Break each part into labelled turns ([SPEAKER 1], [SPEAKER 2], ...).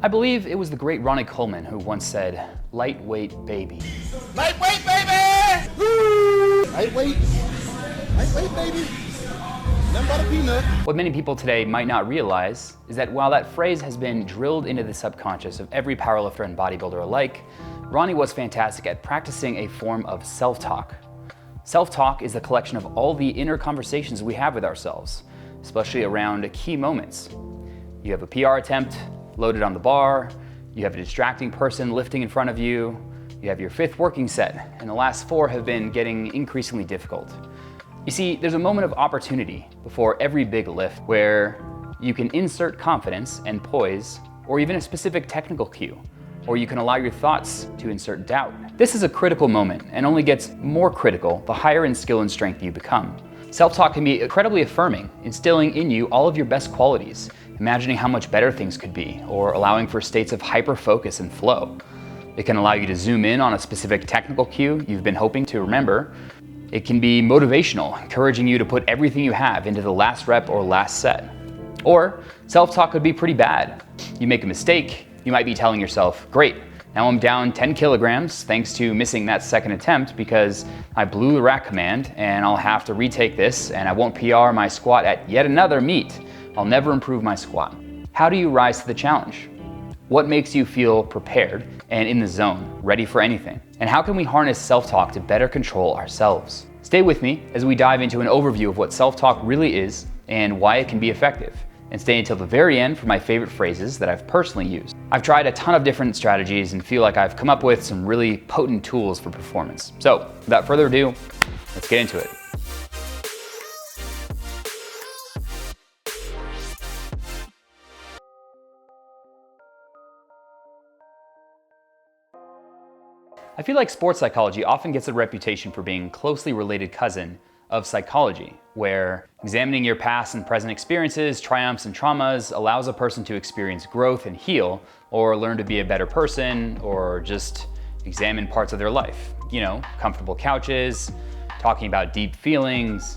[SPEAKER 1] I believe it was the great Ronnie Coleman who once said, "Lightweight baby."
[SPEAKER 2] Lightweight, baby! Woo! Lightweight baby. Nothing but a peanut.
[SPEAKER 1] What many people today might not realize is that while that phrase has been drilled into the subconscious of every powerlifter and bodybuilder alike, Ronnie was fantastic at practicing a form of self-talk. Self-talk is the collection of all the inner conversations we have with ourselves, especially around key moments. You have a PR attempt loaded on the bar, you have a distracting person lifting in front of you, you have your 5th working set, and the last 4 have been getting increasingly difficult. You see, there's a moment of opportunity before every big lift where you can insert confidence and poise, or even a specific technical cue, or you can allow your thoughts to insert doubt. This is a critical moment and only gets more critical the higher in skill and strength you become. Self-talk can be incredibly affirming, instilling in you all of your best qualities, imagining how much better things could be, or allowing for states of hyper-focus and flow. It can allow you to zoom in on a specific technical cue you've been hoping to remember. It can be motivational, encouraging you to put everything you have into the last rep or last set. Or self-talk could be pretty bad. You make a mistake, you might be telling yourself, "Great, now I'm down 10 kilograms thanks to missing that second attempt because I blew the rack command and I'll have to retake this and I won't PR my squat at yet another meet. I'll never improve my squat." How do you rise to the challenge? What makes you feel prepared and in the zone, ready for anything? And how can we harness self-talk to better control ourselves? Stay with me as we dive into an overview of what self-talk really is and why it can be effective. And stay until the very end for my favorite phrases that I've personally used. I've tried a ton of different strategies and feel like I've come up with some really potent tools for performance. So without further ado, let's get into it. I feel like sports psychology often gets a reputation for being a closely related cousin of psychology, where examining your past and present experiences, triumphs and traumas allows a person to experience growth and heal, or learn to be a better person, or just examine parts of their life. You know, comfortable couches, talking about deep feelings.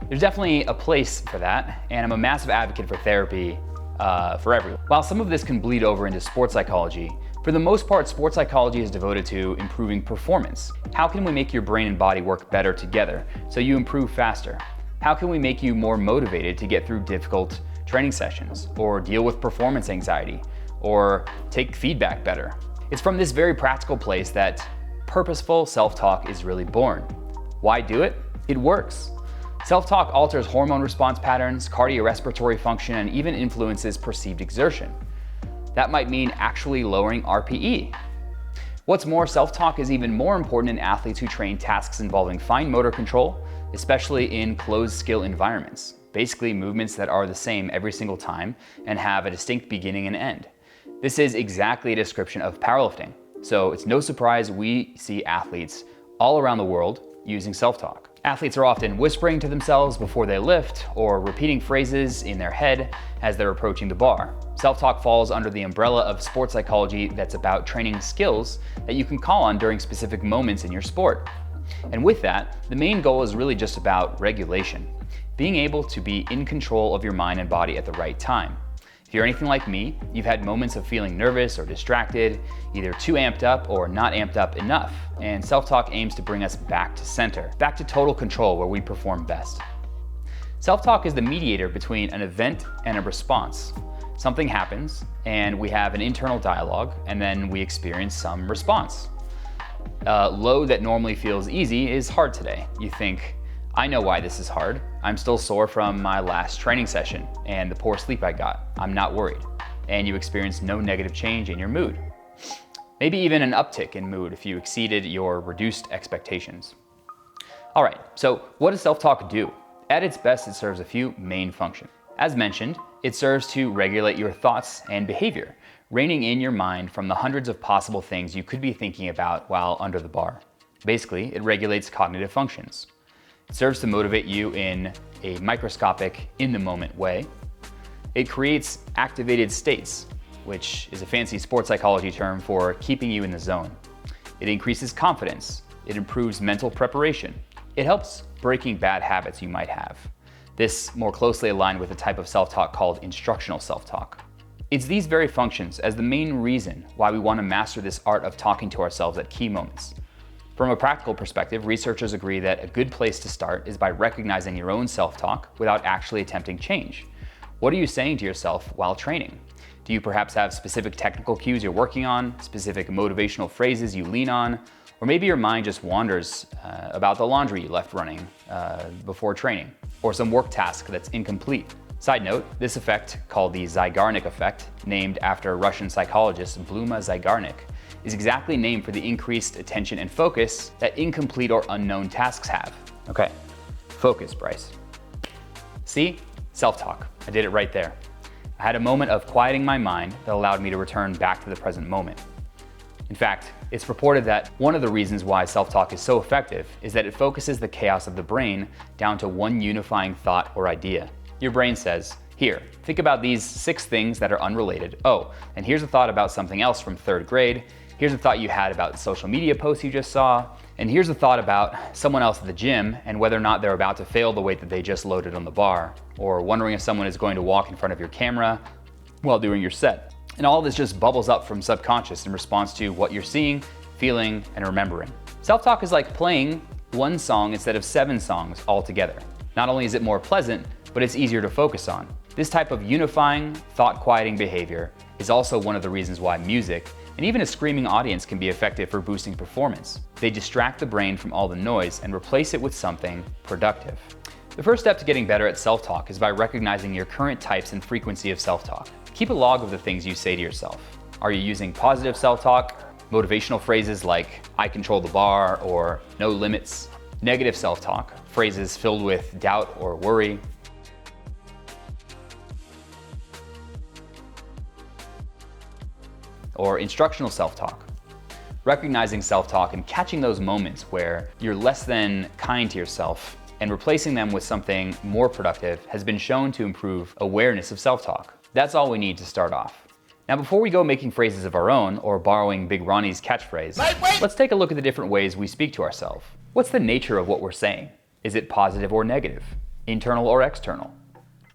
[SPEAKER 1] There's definitely a place for that, and I'm a massive advocate for therapy for everyone. While some of this can bleed over into sports psychology, for the most part, sports psychology is devoted to improving performance. How can we make your brain and body work better together so you improve faster? How can we make you more motivated to get through difficult training sessions, or deal with performance anxiety, or take feedback better? It's from this very practical place that purposeful self-talk is really born. Why do it? It works. Self-talk alters hormone response patterns, cardiorespiratory function, and even influences perceived exertion. That might mean actually lowering RPE. What's more, self-talk is even more important in athletes who train tasks involving fine motor control, especially in closed skill environments. Basically, movements that are the same every single time and have a distinct beginning and end. This is exactly a description of powerlifting. So it's no surprise we see athletes all around the world using self-talk. Athletes are often whispering to themselves before they lift, or repeating phrases in their head as they're approaching the bar. Self-talk falls under the umbrella of sports psychology that's about training skills that you can call on during specific moments in your sport. And with that, the main goal is really just about regulation, being able to be in control of your mind and body at the right time. If you're anything like me, you've had moments of feeling nervous or distracted, either too amped up or not amped up enough, and self-talk aims to bring us back to center, back to total control where we perform best. Self-talk is the mediator between an event and a response. Something happens, and we have an internal dialogue, and then we experience some response. A load that normally feels easy is hard today. You think, I know why this is hard. I'm still sore from my last training session and the poor sleep I got. I'm not worried. And you experience no negative change in your mood. Maybe even an uptick in mood if you exceeded your reduced expectations. All right, so what does self-talk do? At its best, it serves a few main functions. As mentioned, it serves to regulate your thoughts and behavior, reining in your mind from the hundreds of possible things you could be thinking about while under the bar. Basically, it regulates cognitive functions. It serves to motivate you in a microscopic, in-the-moment way. It creates activated states, which is a fancy sports psychology term for keeping you in the zone. It increases confidence. It improves mental preparation. It helps breaking bad habits you might have. This more closely aligned with a type of self-talk called instructional self-talk. It's these very functions as the main reason why we want to master this art of talking to ourselves at key moments. From a practical perspective, researchers agree that a good place to start is by recognizing your own self-talk without actually attempting change. What are you saying to yourself while training? Do you perhaps have specific technical cues you're working on, specific motivational phrases you lean on, or maybe your mind just wanders about the laundry you left running before training, or some work task that's incomplete? Side note, this effect, called the Zygarnik effect, named after Russian psychologist Bluma Zygarnik, is exactly named for the increased attention and focus that incomplete or unknown tasks have. Okay, focus, Bryce. See? Self-talk. I did it right there. I had a moment of quieting my mind that allowed me to return back to the present moment. In fact, it's purported that one of the reasons why self-talk is so effective is that it focuses the chaos of the brain down to one unifying thought or idea. Your brain says, here, think about these 6 things that are unrelated. Oh, and here's a thought about something else from 3rd grade. Here's a thought you had about the social media post you just saw. And here's a thought about someone else at the gym and whether or not they're about to fail the weight that they just loaded on the bar, or wondering if someone is going to walk in front of your camera while doing your set. And all this just bubbles up from subconscious in response to what you're seeing, feeling, and remembering. Self-talk is like playing one song instead of 7 songs all together. Not only is it more pleasant, but it's easier to focus on. This type of unifying, thought-quieting behavior is also one of the reasons why music, and even a screaming audience, can be effective for boosting performance. They distract the brain from all the noise and replace it with something productive. The first step to getting better at self-talk is by recognizing your current types and frequency of self-talk. Keep a log of the things you say to yourself. Are you using positive self-talk, motivational phrases like "I control the bar" or "no limits"? Negative self-talk, phrases filled with doubt or worry. Or instructional self-talk. Recognizing self-talk and catching those moments where you're less than kind to yourself and replacing them with something more productive has been shown to improve awareness of self-talk. That's all we need to start off. Now, before we go making phrases of our own or borrowing Big Ronnie's catchphrase, let's take a look at the different ways we speak to ourselves. What's the nature of what we're saying? Is it positive or negative? Internal or external?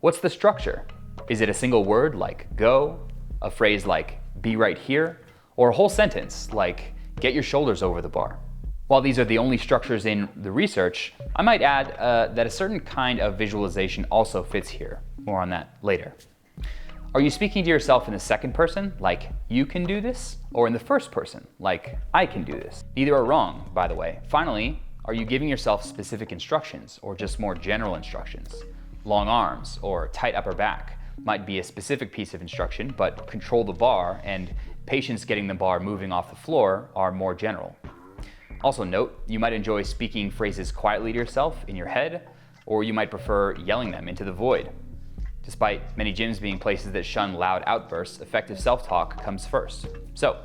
[SPEAKER 1] What's the structure? Is it a single word like go, a phrase like be right here, or a whole sentence like get your shoulders over the bar? While these are the only structures in the research, I might add that a certain kind of visualization also fits here. More on that later. Are you speaking to yourself in the second person, like you can do this, or in the first person, like I can do this? Neither are wrong, by the way. Finally, are you giving yourself specific instructions or just more general instructions? Long arms or tight upper back might be a specific piece of instruction, but control the bar and patience getting the bar moving off the floor are more general. Also note, you might enjoy speaking phrases quietly to yourself in your head, or you might prefer yelling them into the void. Despite many gyms being places that shun loud outbursts, effective self-talk comes first. So,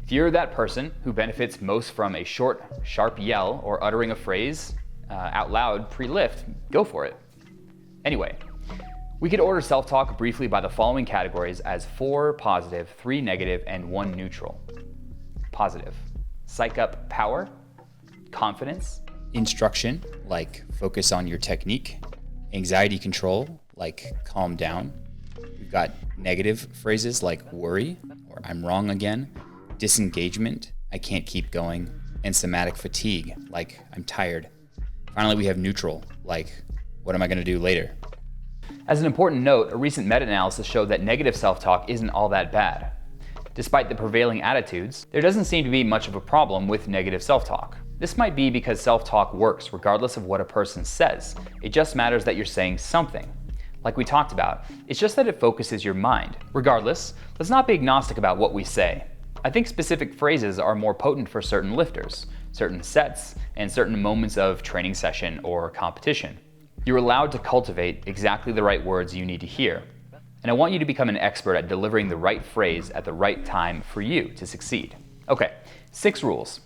[SPEAKER 1] if you're that person who benefits most from a short, sharp yell or uttering a phrase out loud pre-lift, go for it. Anyway, we could order self-talk briefly by the following categories as 4 positive, 3 negative, and 1 neutral. Positive: psych up power, confidence, instruction, like focus on your technique, anxiety control, like calm down. We've got negative phrases like worry or I'm wrong again, disengagement, I can't keep going, and somatic fatigue, like I'm tired. Finally, we have neutral, like what am I going to do later? As an important note, a recent meta-analysis showed that negative self-talk isn't all that bad. Despite the prevailing attitudes, there doesn't seem to be much of a problem with negative self-talk. This might be because self-talk works regardless of what a person says. It just matters that you're saying something. Like we talked about, it's just that it focuses your mind. Regardless, let's not be agnostic about what we say. I think specific phrases are more potent for certain lifters, certain sets, and certain moments of training session or competition. You're allowed to cultivate exactly the right words you need to hear. And I want you to become an expert at delivering the right phrase at the right time for you to succeed. Okay, 6 rules.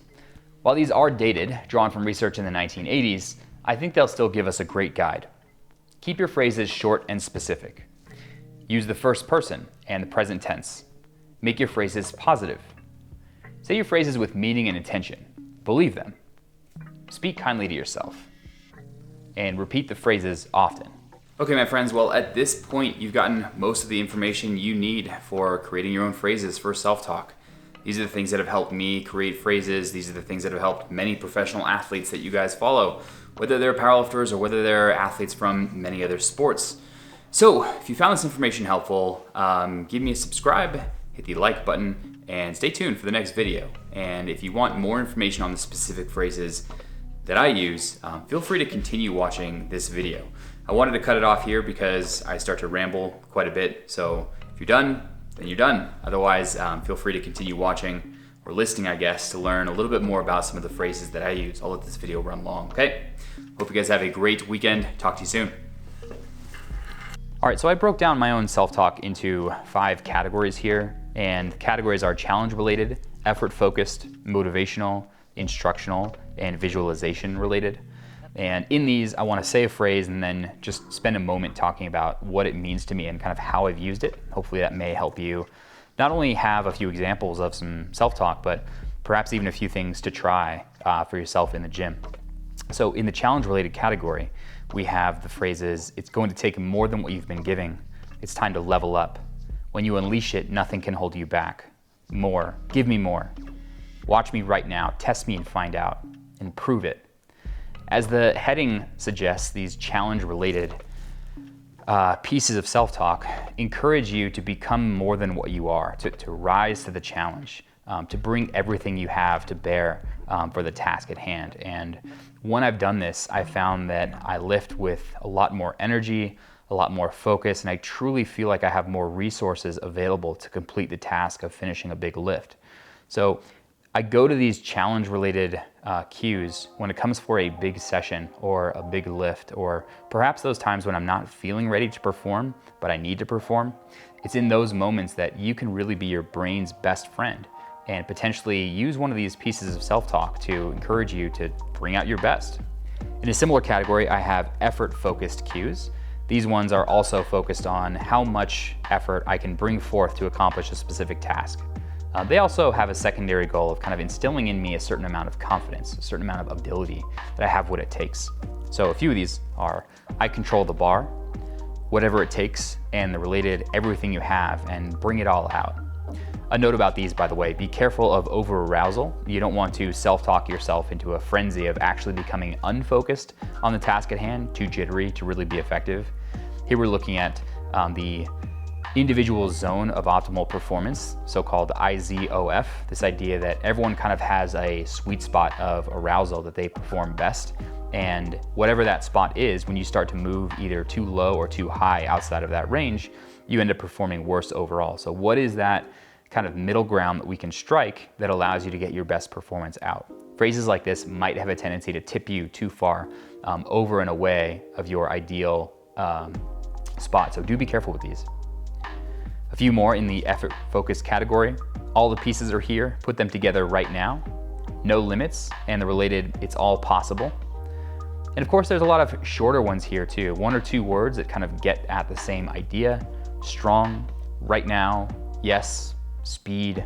[SPEAKER 1] While these are dated, drawn from research in the 1980s, I think they'll still give us a great guide. Keep your phrases short and specific. Use the first person and the present tense. Make your phrases positive. Say your phrases with meaning and intention. Believe them. Speak kindly to yourself. And repeat the phrases often. Okay, my friends, well, at this point, you've gotten most of the information you need for creating your own phrases for self-talk. These are the things that have helped me create phrases. These are the things that have helped many professional athletes that you guys follow, whether they're powerlifters or whether they're athletes from many other sports. So if you found this information helpful, give me a subscribe, hit the like button, and stay tuned for the next video. And if you want more information on the specific phrases that I use, feel free to continue watching this video. I wanted to cut it off here because I start to ramble quite a bit. So if you're done, then you're done. Otherwise, feel free to continue watching or listening, I guess, to learn a little bit more about some of the phrases that I use. I'll let this video run long, okay? Hope you guys have a great weekend. Talk to you soon. All right, so I broke down my own self-talk into 5 categories here, and the categories are challenge-related, effort-focused, motivational, instructional, and visualization-related. And in these, I want to say a phrase and then just spend a moment talking about what it means to me and kind of how I've used it. Hopefully that may help you not only have a few examples of some self-talk, but perhaps even a few things to try for yourself in the gym. So in the challenge-related category, we have the phrases, it's going to take more than what you've been giving. It's time to level up. When you unleash it, nothing can hold you back. More, give me more. Watch me right now, test me and find out, and prove it. As the heading suggests, these challenge-related pieces of self-talk encourage you to become more than what you are, to rise to the challenge, to bring everything you have to bear for the task at hand. And when I've done this, I found that I lift with a lot more energy, a lot more focus, and I truly feel like I have more resources available to complete the task of finishing a big lift. So I go to these challenge-related cues when it comes for a big session or a big lift, or perhaps those times when I'm not feeling ready to perform, but I need to perform. It's in those moments that you can really be your brain's best friend and potentially use one of these pieces of self-talk to encourage you to bring out your best. In a similar category, I have effort-focused cues. These ones are also focused on how much effort I can bring forth to accomplish a specific task. They also have a secondary goal of kind of instilling in me a certain amount of confidence, a certain amount of ability that I have what it takes. So a few of these are, I control the bar, whatever it takes, and the related everything you have, and bring it all out. A note about these, by the way, be careful of over-arousal. You don't want to self-talk yourself into a frenzy of actually becoming unfocused on the task at hand, too jittery to really be effective. Here we're looking at the individual zone of optimal performance, so-called IZOF, this idea that everyone kind of has a sweet spot of arousal that they perform best. And whatever that spot is, when you start to move either too low or too high outside of that range, you end up performing worse overall. So what is that kind of middle ground that we can strike that allows you to get your best performance out? Phrases like this might have a tendency to tip you too far over and away of your ideal spot. So do be careful with these. A few more in the effort-focused category. All the pieces are here, put them together right now. No limits, and the related, it's all possible. And of course, there's a lot of shorter ones here too. 1 or 2 words that kind of get at the same idea. Strong, right now, yes, speed,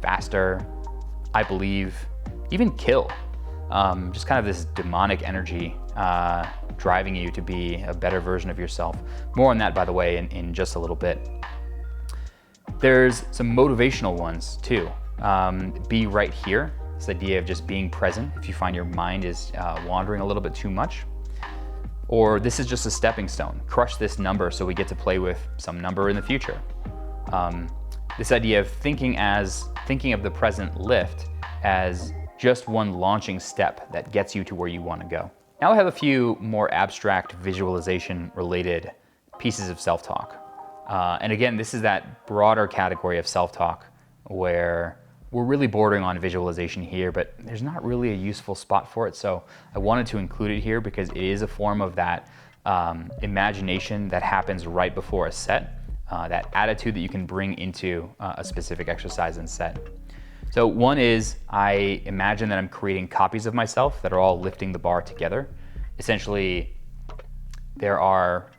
[SPEAKER 1] faster, I believe, even kill. Just kind of this demonic energy driving you to be a better version of yourself. More on that, by the way, in just a little bit. There's some motivational ones too. Be right here. This idea of just being present if you find your mind is wandering a little bit too much. Or this is just a stepping stone. Crush this number so we get to play with some number in the future. This idea of thinking of the present lift as just one launching step that gets you to where you want to go. Now I have a few more abstract visualization related pieces of self-talk. And again, this is that broader category of self-talk where we're really bordering on visualization here, but there's not really a useful spot for it. So I wanted to include it here because it is a form of that imagination that happens right before a set, that attitude that you can bring into a specific exercise and set. So one is, I imagine that I'm creating copies of myself that are all lifting the bar together. Essentially, there are,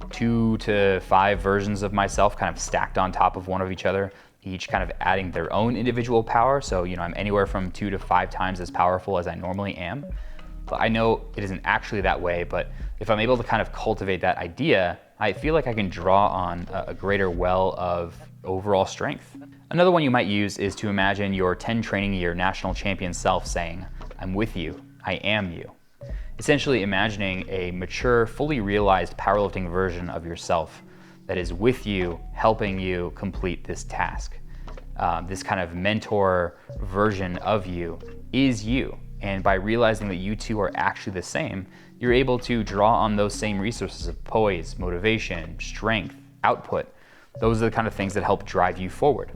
[SPEAKER 1] 2 to 5 versions of myself kind of stacked on top of one of each other, each kind of adding their own individual power. So, I'm anywhere from 2 to 5 times as powerful as I normally am. I know it isn't actually that way, but if I'm able to kind of cultivate that idea, I feel like I can draw on a greater well of overall strength. Another one you might use is to imagine your 10 training year national champion self saying, "I'm with you, I am you." Essentially imagining a mature, fully realized powerlifting version of yourself that is with you, helping you complete this task. This kind of mentor version of you is you. And by realizing that you two are actually the same, you're able to draw on those same resources of poise, motivation, strength, output. Those are the kind of things that help drive you forward.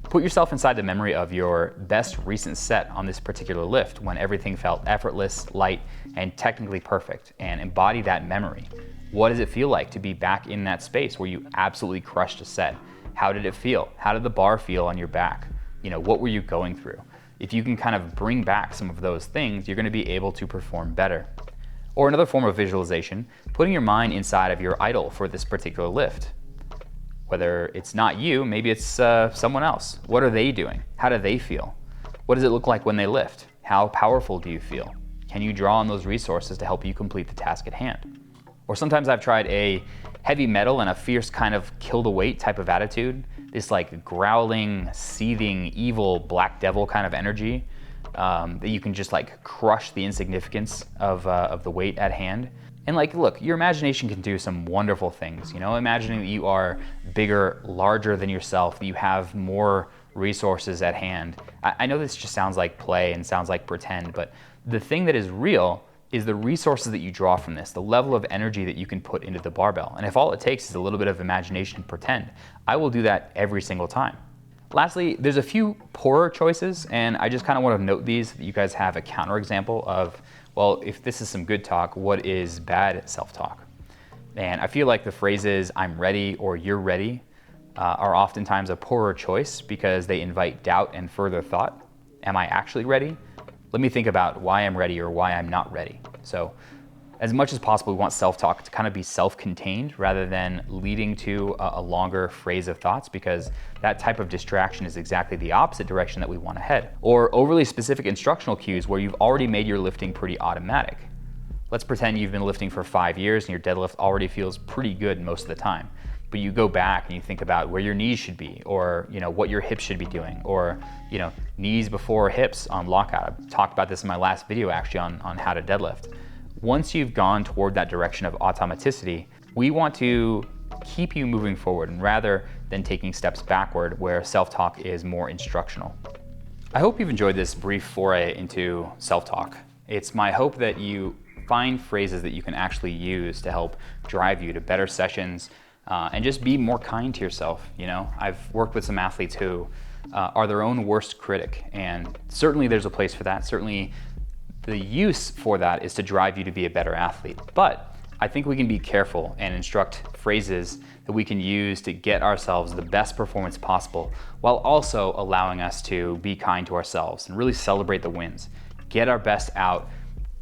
[SPEAKER 1] Put yourself inside the memory of your best recent set on this particular lift when everything felt effortless, light, and technically perfect, and embody that memory. What does it feel like to be back in that space where you absolutely crushed a set? How did it feel? How did the bar feel on your back? What were you going through? If you can kind of bring back some of those things, you're going to be able to perform better. Or another form of visualization, putting your mind inside of your idol for this particular lift. Whether it's not you, maybe it's someone else. What are they doing? How do they feel? What does it look like when they lift? How powerful do you feel? Can you draw on those resources to help you complete the task at hand? Or sometimes I've tried a heavy metal and a fierce kind of kill the weight type of attitude. This like growling, seething, evil black devil kind of energy that you can just like crush the insignificance of the weight at hand. And like, look, your imagination can do some wonderful things, imagining that you are bigger, larger than yourself, that you have more resources at hand. I know this just sounds like play and sounds like pretend, but the thing that is real is the resources that you draw from this, the level of energy that you can put into the barbell. And if all it takes is a little bit of imagination and pretend, I will do that every single time. Lastly, there's a few poorer choices, and I just kind of want to note these so that you guys have a counterexample of, well, if this is some good talk, what is bad self-talk? And I feel like the phrases "I'm ready" or "you're ready" are oftentimes a poorer choice because they invite doubt and further thought. Am I actually ready? Let me think about why I'm ready or why I'm not ready. So as much as possible, we want self-talk to kind of be self-contained rather than leading to a longer phrase of thoughts, because that type of distraction is exactly the opposite direction that we want to head. Or overly specific instructional cues where you've already made your lifting pretty automatic. Let's pretend you've been lifting for 5 years and your deadlift already feels pretty good most of the time. But you go back and you think about where your knees should be, or what your hips should be doing, or knees before hips on lockout. I talked about this in my last video actually on how to deadlift. Once you've gone toward that direction of automaticity, we want to keep you moving forward, and rather than taking steps backward where self-talk is more instructional. I hope you've enjoyed this brief foray into self-talk. It's my hope that you find phrases that you can actually use to help drive you to better sessions, and just be more kind to yourself. I've worked with some athletes who are their own worst critic, and certainly there's a place for that. Certainly the use for that is to drive you to be a better athlete. But I think we can be careful and instruct phrases that we can use to get ourselves the best performance possible, while also allowing us to be kind to ourselves and really celebrate the wins, get our best out,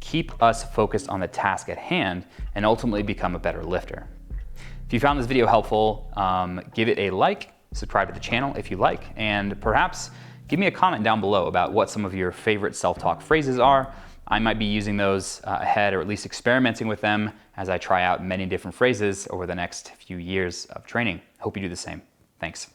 [SPEAKER 1] keep us focused on the task at hand, and ultimately become a better lifter. If you found this video helpful, give it a like, subscribe to the channel if you like, and perhaps give me a comment down below about what some of your favorite self-talk phrases are. I might be using those ahead, or at least experimenting with them as I try out many different phrases over the next few years of training. Hope you do the same. Thanks.